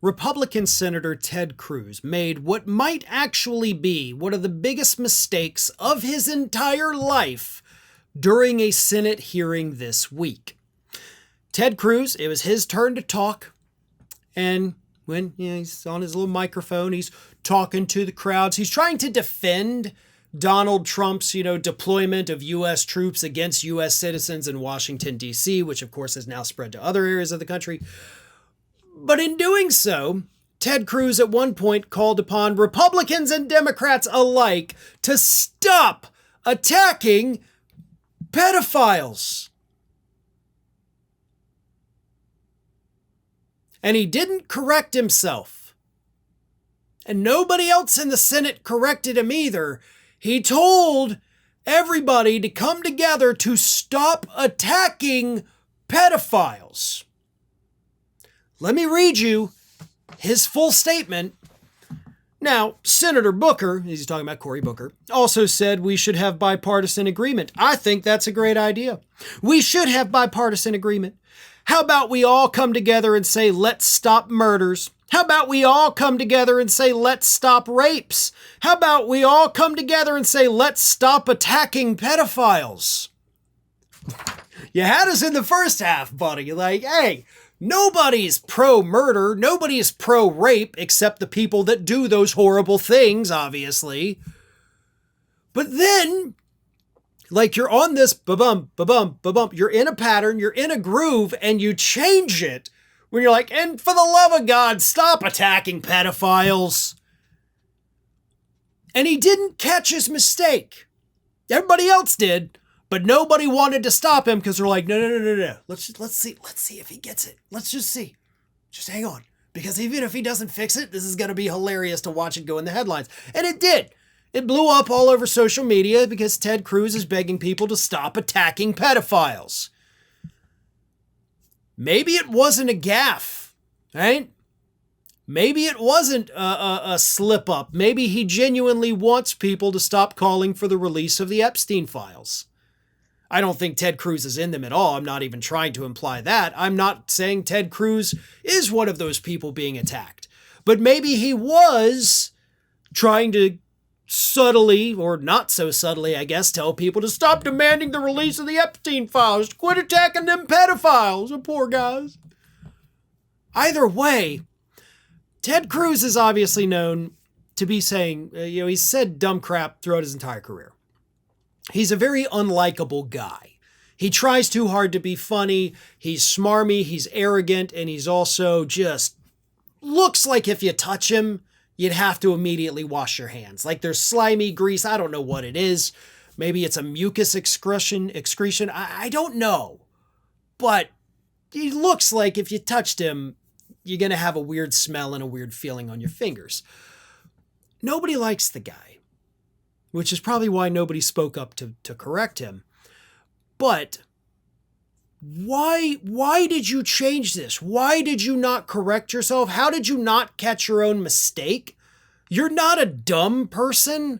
Republican Senator Ted Cruz made what might actually be one of the biggest mistakes of his entire life during a Senate hearing this week. Ted Cruz, it was his turn to talk, and when he's on his little microphone, he's talking to the crowds. He's trying to defend Donald Trump's, deployment of U.S. troops against U.S. citizens in Washington, D.C., which of course has now spread to other areas of the country. But in doing so, Ted Cruz at one point called upon Republicans and Democrats alike to stop attacking pedophiles. And he didn't correct himself. And nobody else in the Senate corrected him either. He told everybody to come together to stop attacking pedophiles. Let me read you his full statement. Now, Senator Booker, he's talking about Cory Booker, also said we should have bipartisan agreement. I think that's a great idea. We should have bipartisan agreement. How about we all come together and say, let's stop murders? How about we all come together and say, let's stop rapes? How about we all come together and say, let's stop attacking pedophiles? You had us in the first half, buddy. Like, hey, nobody's pro-murder. Nobody's pro-rape except the people that do those horrible things, obviously. But then, like, you're on this ba-bum, ba-bum, ba-bum. You're in a pattern, you're in a groove, and you change it when you're like, and for the love of God, stop attacking pedophiles. And he didn't catch his mistake. Everybody else did. But nobody wanted to stop him because they're like, no. Let's see if he gets it. Let's just see. Just hang on. Because even if he doesn't fix it, this is going to be hilarious to watch it go in the headlines. And it did. It blew up all over social media because Ted Cruz is begging people to stop attacking pedophiles. Maybe it wasn't a gaffe, right? Maybe it wasn't a slip up. Maybe he genuinely wants people to stop calling for the release of the Epstein files. I don't think Ted Cruz is in them at all. I'm not even trying to imply that. I'm not saying Ted Cruz is one of those people being attacked. But maybe he was trying to subtly, or not so subtly, I guess, tell people to stop demanding the release of the Epstein files. Quit attacking them pedophiles, the poor guys. Either way, Ted Cruz is obviously known to be saying, he's said dumb crap throughout his entire career. He's a very unlikable guy. He tries too hard to be funny. He's smarmy, he's arrogant, and he's also just looks like if you touch him, you'd have to immediately wash your hands. Like there's slimy grease. I don't know what it is. Maybe it's a mucus excretion. I don't know. But he looks like if you touched him, you're going to have a weird smell and a weird feeling on your fingers. Nobody likes the guy, which is probably why nobody spoke up to correct him. But why did you change this? Why did you not correct yourself? How did you not catch your own mistake? You're not a dumb person.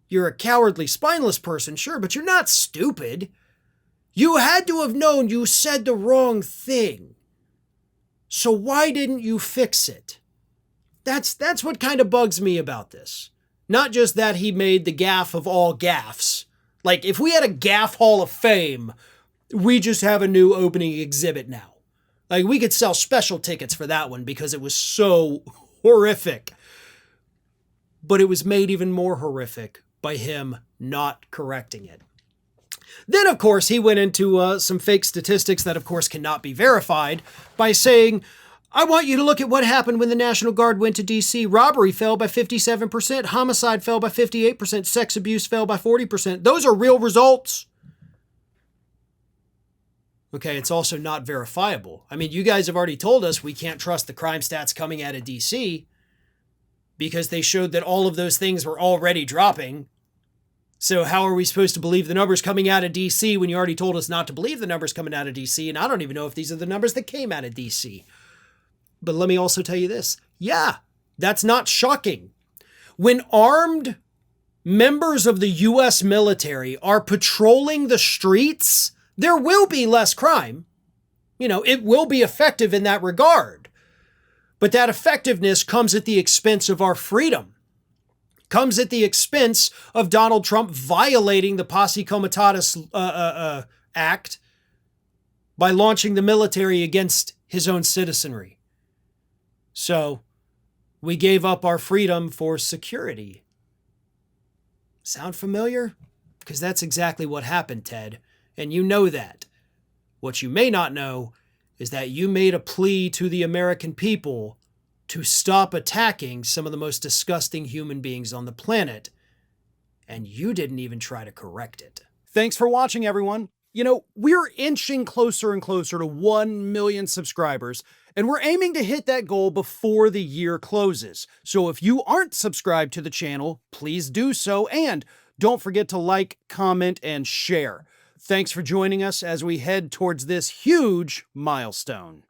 You're a cowardly, spineless person, sure, but you're not stupid. You had to have known you said the wrong thing. So why didn't you fix it? That's what kind of bugs me about this. Not just that he made the gaffe of all gaffes. Like, if we had a gaffe Hall of Fame, we just have a new opening exhibit now. Like, we could sell special tickets for that one because it was so horrific. But it was made even more horrific by him not correcting it. Then, of course, he went into some fake statistics that, of course, cannot be verified by saying, I want you to look at what happened when the National Guard went to D.C. Robbery fell by 57%, homicide fell by 58%, sex abuse fell by 40%. Those are real results. Okay, it's also not verifiable. I mean, you guys have already told us we can't trust the crime stats coming out of D.C. because they showed that all of those things were already dropping. So how are we supposed to believe the numbers coming out of D.C. when you already told us not to believe the numbers coming out of D.C.? And I don't even know if these are the numbers that came out of D.C. But let me also tell you this. Yeah, that's not shocking. When armed members of the U.S. military are patrolling the streets, there will be less crime. You know, it will be effective in that regard. But that effectiveness comes at the expense of our freedom. Comes at the expense of Donald Trump violating the Posse Comitatus Act by launching the military against his own citizenry. So we gave up our freedom for security. Sound familiar? Because that's exactly what happened, Ted. And you know that. What you may not know is that you made a plea to the American people to stop attacking some of the most disgusting human beings on the planet. And you didn't even try to correct it. Thanks for watching, everyone. You know, we're inching closer and closer to 1 million subscribers, and we're aiming to hit that goal before the year closes. So if you aren't subscribed to the channel, please do so, and don't forget to like, comment, and share. Thanks for joining us as we head towards this huge milestone.